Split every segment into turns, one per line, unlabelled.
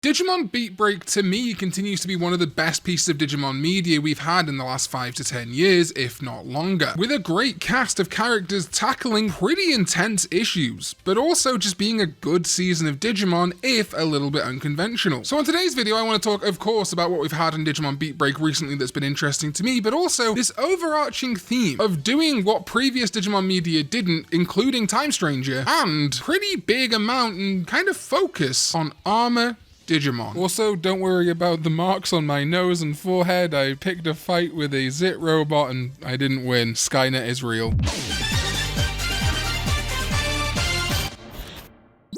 Digimon Beatbreak, to me, continues to be one of the best pieces of Digimon media we've had in the last 5 to 10 years, if not longer, with a great cast of characters tackling pretty intense issues, but also just being a good season of Digimon, if a little bit unconventional. So on today's video, I want to talk, of course, about what we've had in Digimon Beatbreak recently that's been interesting to me, but also this overarching theme of doing what previous Digimon media didn't, including Time Stranger, and pretty big amount and kind of focus on Armor Digimon. Also, don't worry about the marks on my nose and forehead. I picked a fight with a Zit robot and I didn't win. Skynet is real.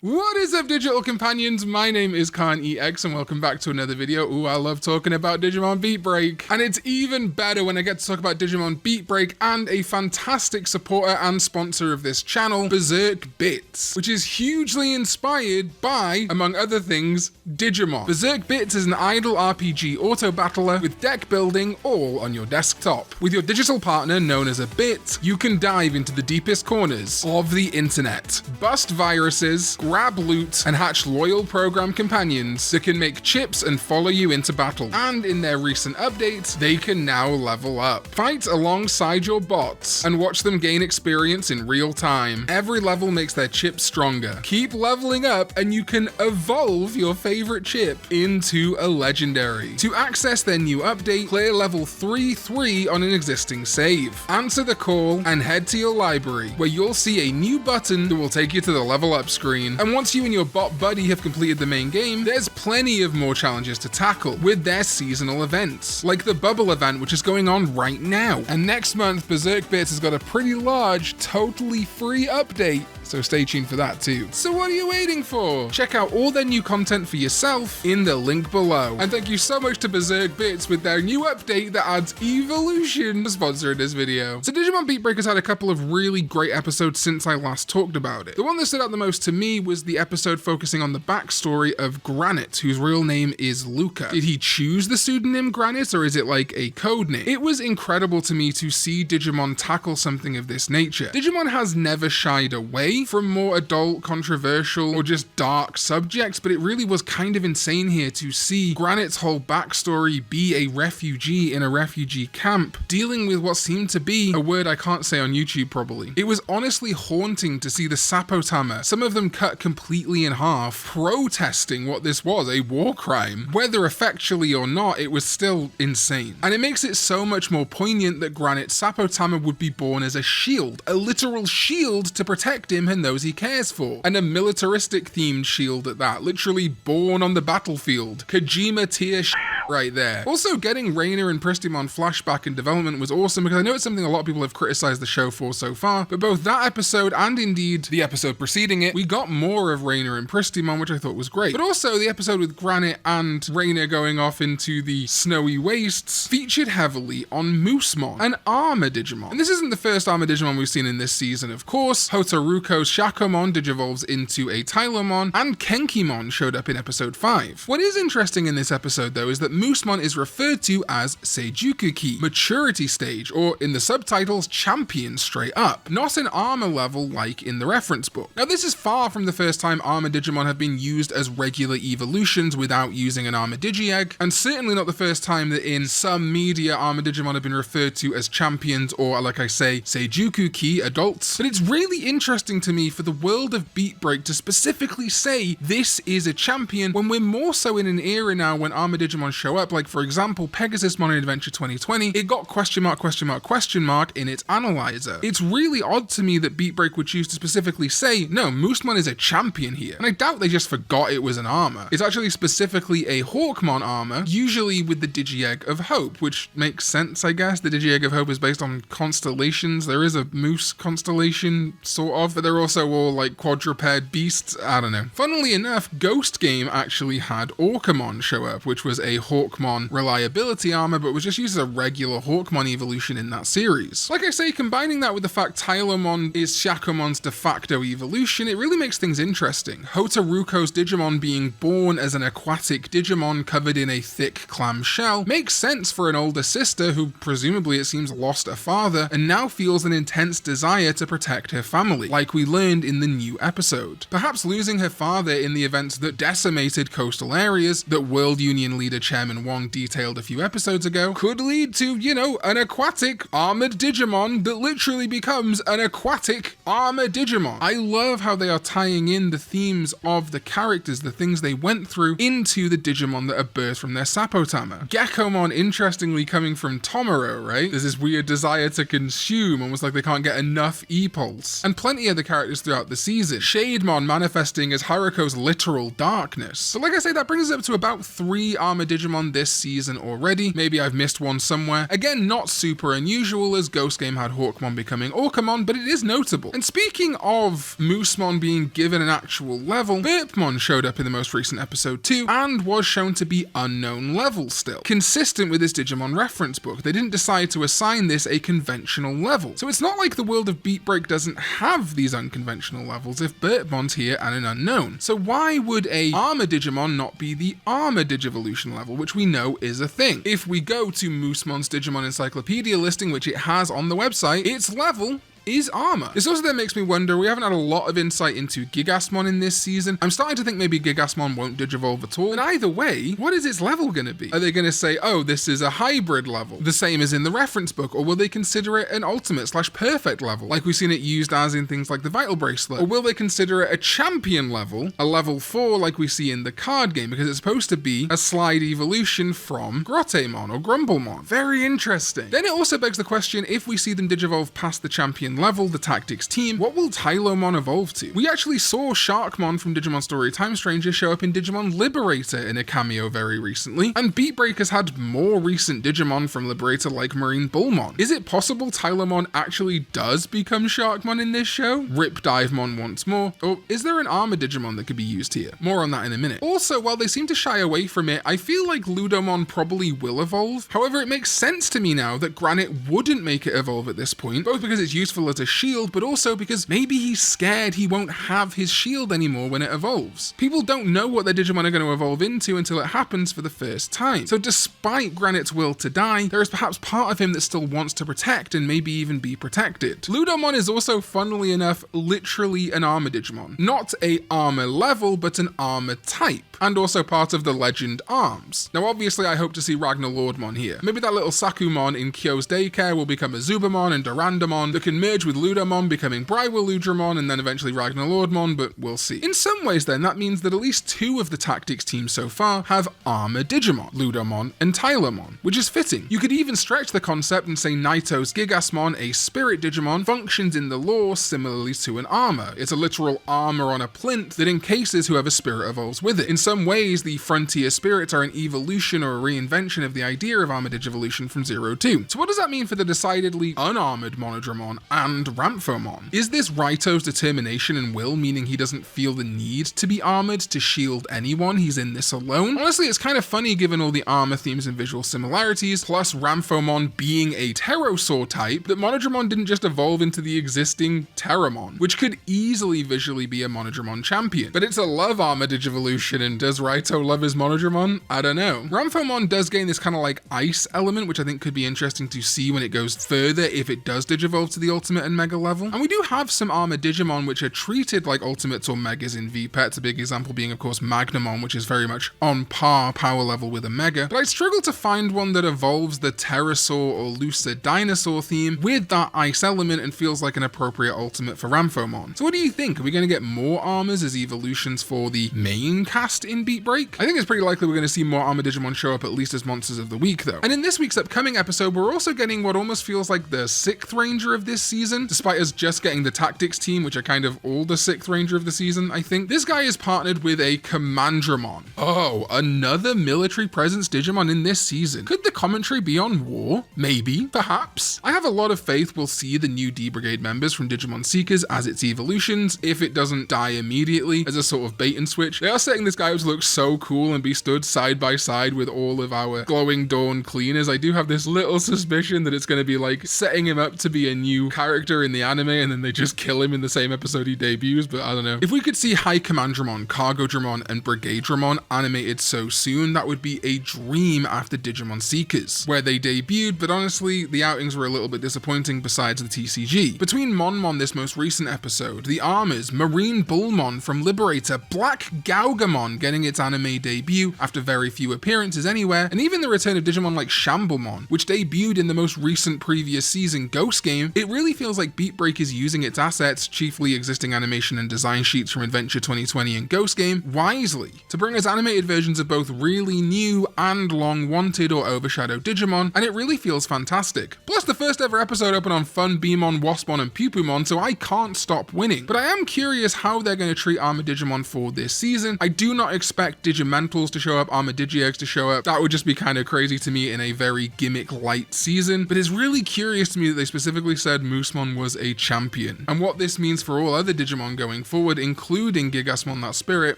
What is up, digital companions? My name is Karn EX and welcome back to another video. Ooh, I love talking about Digimon Beatbreak. And it's even better when I get to talk about Digimon Beatbreak and a fantastic supporter and sponsor of this channel, Berserk B.I.T.S, which is hugely inspired by, among other things, Digimon. Berserk B.I.T.S is an idle RPG auto battler with deck building all on your desktop. With your digital partner known as a bit, you can dive into the deepest corners of the internet, bust viruses, grab loot, and hatch loyal program companions that can make chips and follow you into battle. And in their recent update, they can now level up. Fight alongside your bots and watch them gain experience in real time. Every level makes their chips stronger. Keep leveling up and you can evolve your favorite chip into a legendary. To access their new update, clear level 3-3 on an existing save. Answer the call and head to your library, where you'll see a new button that will take you to the level up screen. And once you and your bot buddy have completed the main game, there's plenty of more challenges to tackle with their seasonal events, like the Bubble event, which is going on right now. And next month, Berserk B.I.T.S has got a pretty large, totally free update, so stay tuned for that too. So what are you waiting for? Check out all their new content for yourself in the link below. And thank you so much to Berserk B.I.T.S with their new update that adds evolution to sponsor this video. So Digimon Beatbreak has had a couple of really great episodes since I last talked about it. The one that stood out the most to me was the episode focusing on the backstory of Granite, whose real name is Luca. Did he choose the pseudonym Granite, or is it like a code name? It was incredible to me to see Digimon tackle something of this nature. Digimon has never shied away from more adult, controversial, or just dark subjects, but it really was kind of insane here to see Granite's whole backstory be a refugee in a refugee camp, dealing with what seemed to be a word I can't say on YouTube probably. It was honestly haunting to see the Sapotama, some of them cut completely in half, protesting what this was, a war crime. Whether effectually or not, it was still insane. And it makes it so much more poignant that Granite Sapotama would be born as a shield, a literal shield to protect him and those he cares for, and a militaristic themed shield at that, literally born on the battlefield. Kojima tier right there. Also, getting Reina and Pristimon flashback in development was awesome, because I know it's something a lot of people have criticized the show for so far, but both that episode and indeed the episode preceding it, we got more of Reina and Pristimon, which I thought was great. But also the episode with Granite and Reina going off into the snowy wastes featured heavily on Moosemon, an Armor Digimon. And this isn't the first Armor Digimon we've seen in this season, of course. Hotaruko's Shakomon digivolves into a Tylomon, and Kenkimon showed up in episode 5. What is interesting in this episode though is that Moosemon is referred to as Seijuku-ki, maturity stage, or in the subtitles, champion straight up, not an armor level like in the reference book. Now this is far from the first time Armor Digimon have been used as regular evolutions without using an Armor Digi-Egg, and certainly not the first time that in some media Armor Digimon have been referred to as champions, or like I say, Seijuku-ki adults. But it's really interesting to me for the world of Beatbreak to specifically say this is a champion when we're more so in an era now when Armor Digimon show up, like for example Pegasusmon in Adventure 2020, it got question mark in its analyzer. It's really odd to me that Beatbreak would choose to specifically say, no, Moosemon is a champion here, and I doubt they just forgot it was an armor. It's actually specifically a Hawkmon armor, usually with the Digi-Egg of Hope, which makes sense, I guess. The Digi-Egg of Hope is based on constellations. There is a moose constellation, sort of, but they're also all like quadruped beasts. I don't know. Funnily enough, Ghost Game actually had Orcamon show up, which was a Hawkmon reliability armor, but was just used as a regular Hawkmon evolution in that series. Like I say, combining that with the fact Tylomon is Shacomon's de facto evolution, it really makes things interesting. Hotaruko's Digimon being born as an aquatic Digimon covered in a thick clam shell makes sense for an older sister who presumably it seems lost a father and now feels an intense desire to protect her family, like we learned in the new episode. Perhaps losing her father in the events that decimated coastal areas that World Union leader Chairman Wong detailed a few episodes ago could lead to, you know, an aquatic armored Digimon that literally becomes an aquatic armor Digimon. I love how they are tying in the themes of the characters, the things they went through, into the Digimon that are birthed from their Sapotama. Geckomon, interestingly, coming from Tomoro, right? There's this weird desire to consume, almost like they can't get enough E-Pulse. And plenty of the characters throughout the season. Shademon manifesting as Haruko's literal darkness. So like I say, that brings us up to about 3 armor Digimon this season already. Maybe I've missed one somewhere. Again, not super unusual, as Ghost Game had Hawkmon becoming Orcamon, but it is notable. And speaking of Moosemon being given an actual level, Burpmon showed up in the most recent episode too, and was shown to be unknown level still. Consistent with this Digimon reference book, they didn't decide to assign this a conventional level. So it's not like the world of Beatbreak doesn't have these unconventional levels if Burpmon's here and an unknown. So why would a Armor Digimon not be the Armor Digivolution level, which we know is a thing? If we go to Moosemon's Digimon Encyclopedia listing, which it has on the website, its level is armor. This also then makes me wonder, we haven't had a lot of insight into Gigasmon in this season. I'm starting to think maybe Gigasmon won't digivolve at all. And either way, what is its level going to be? Are they going to say, oh, this is a hybrid level, the same as in the reference book, or will they consider it an ultimate/perfect level, like we've seen it used as in things like the Vital Bracelet? Or will they consider it a champion level, a level 4 like we see in the card game, because it's supposed to be a slide evolution from Grottemon or Grumblemon? Very interesting. Then it also begs the question, if we see them digivolve past the champion level, the tactics team, what will Tylomon evolve to? We actually saw Sharkmon from Digimon Story Time Stranger show up in Digimon Liberator in a cameo very recently, and Beatbreak has had more recent Digimon from Liberator like Marine Bullmon. Is it possible Tylomon actually does become Sharkmon in this show? Rip Divemon once more? Or is there an Armor Digimon that could be used here? More on that in a minute. Also, while they seem to shy away from it, I feel like Ludomon probably will evolve. However, it makes sense to me now that Granite wouldn't make it evolve at this point, both because it's useful as a shield, but also because maybe he's scared he won't have his shield anymore when it evolves. People don't know what their Digimon are going to evolve into until it happens for the first time. So despite Granite's will to die, there is perhaps part of him that still wants to protect and maybe even be protected. Ludomon is also, funnily enough, literally an armor Digimon. Not a armor level, but an armor type, and also part of the legend Arms. Now obviously I hope to see Ragnar Lordmon here. Maybe that little Sakumon in Kyo's daycare will become a Zubamon and Durandamon that can merge with Ludomon, becoming Brywiludramon and then eventually Ragnar Lordmon, but we'll see. In some ways then, that means that at least 2 of the tactics teams so far have armor Digimon, Ludomon and Tylomon, which is fitting. You could even stretch the concept and say Naito's Gigasmon, a spirit Digimon, functions in the lore similarly to an armor. It's a literal armor on a plinth that encases whoever spirit evolves with it. In some ways, the frontier spirits are an evolution or a reinvention of the idea of armor Digivolution from 0-2. So what does that mean for the decidedly unarmored Monodramon and Ramphomon? Is this Raito's determination and will, meaning he doesn't feel the need to be armored to shield anyone? He's in this alone? Honestly, it's kind of funny given all the armor themes and visual similarities, plus Ramphomon being a Pterosaur type, that Monodramon didn't just evolve into the existing Terramon, which could easily visually be a Monodramon champion. But it's a love armor Digivolution, and does Raito love his Monodramon? I don't know. Ramphomon does gain this kind of like ice element, which I think could be interesting to see when it goes further if it does digivolve to the ultimate and mega level. And we do have some armor Digimon which are treated like ultimates or megas in V.I.T.S, a big example being of course Magnamon, which is very much on par power level with a mega, but I'd struggle to find one that evolves the pterosaur or lucid dinosaur theme with that ice element and feels like an appropriate ultimate for Ramphomon. So what do you think? Are we going to get more armors as evolutions for the main cast in Beatbreak? I think it's pretty likely we're going to see more armor Digimon show up at least as monsters of the week though. And in this week's upcoming episode, we're also getting what almost feels like the 6th ranger of this season, season, despite us just getting the tactics team, which are kind of all the 6th Ranger of the season, I think. This guy is partnered with a Commandramon. Oh, another military presence Digimon in this season. Could the commentary be on war? Maybe, perhaps. I have a lot of faith we'll see the new D Brigade members from Digimon Seekers as its evolutions, if it doesn't die immediately as a sort of bait and switch. They are setting this guy up to look so cool and be stood side by side with all of our Glowing Dawn cleaners. I do have this little suspicion that it's going to be like setting him up to be a new character in the anime and then they just kill him in the same episode he debuts, but I don't know. If we could see High Commandramon, Cargo Dramon, and Brigade Dramon animated so soon, that would be a dream after Digimon Seekers, where they debuted, but honestly, the outings were a little bit disappointing besides the TCG. Between Monmon this most recent episode, the Armors, Marine Bullmon from Liberator, Black Gaugamon getting its anime debut after very few appearances anywhere, and even the return of Digimon like Shamblemon, which debuted in the most recent previous season Ghost Game, it really feels like Beatbreak is using its assets, chiefly existing animation and design sheets from Adventure 2020 and Ghost Game, wisely to bring us animated versions of both really new and long wanted or overshadowed Digimon, and it really feels fantastic. Plus the first ever episode opened on Fun Beamon, Waspmon, and Pupumon, so I can't stop winning. But I am curious how they're going to treat Armor Digimon for this season. I do not expect Digimentals to show up, Armor Digi-Eggs to show up. That would just be kind of crazy to me in a very gimmick light season, but it's really curious to me that they specifically said Moosemon was a champion. And what this means for all other Digimon going forward, including Gigasmon That Spirit,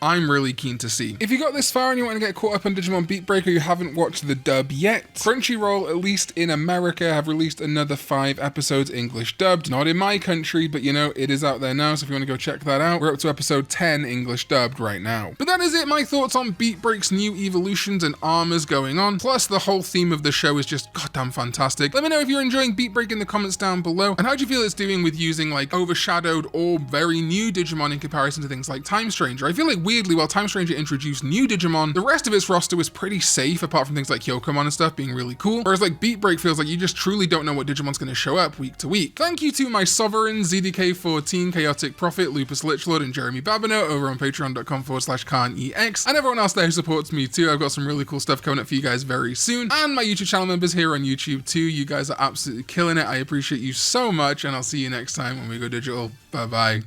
I'm really keen to see. If you got this far and you want to get caught up on Digimon Beatbreak or you haven't watched the dub yet, Crunchyroll, at least in America, have released another 5 episodes English dubbed. Not in my country, but you know, it is out there now, so if you want to go check that out, we're up to episode 10 English dubbed right now. But that is it, my thoughts on Beatbreak's new evolutions and armors going on, plus the whole theme of the show is just goddamn fantastic. Let me know if you're enjoying Beatbreak in the comments down below, and how do you feel it's doing with using like overshadowed or very new Digimon in comparison to things like Time Stranger. I feel like weirdly, while Time Stranger introduced new Digimon, the rest of its roster was pretty safe apart from things like Hyokomon and stuff being really cool, whereas like Beatbreak feels like you just truly don't know what Digimon's going to show up week to week. Thank you to my sovereigns, ZDK14, Chaotic Prophet, Lupus Lichlord, and Jeremy Babineau over on patreon.com/Karn EX, and everyone else there who supports me too. I've got some really cool stuff coming up for you guys very soon, and my YouTube channel members here on YouTube too. You guys are absolutely killing it. I appreciate you so much, and I'll see you next time when we go digital. Bye bye.